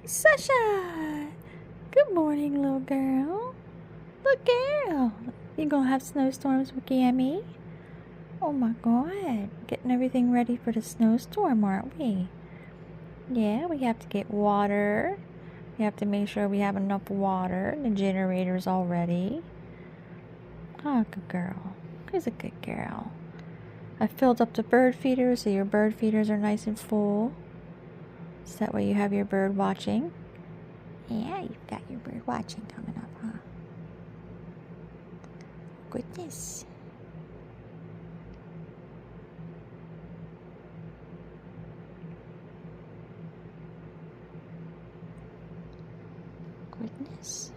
Sasha! Good morning, little girl. Look, girl. You gonna have snowstorms with Gammy? Oh my god. Getting everything ready for the snowstorm, aren't we? Yeah, we have to get water. We have to make sure we have enough water. The generator's all ready. Oh, good girl. Who's a good girl? I filled up the bird feeders so your bird feeders are nice and full. So that way you have your bird watching. Yeah, you've got your bird watching coming up, huh? Goodness. Goodness.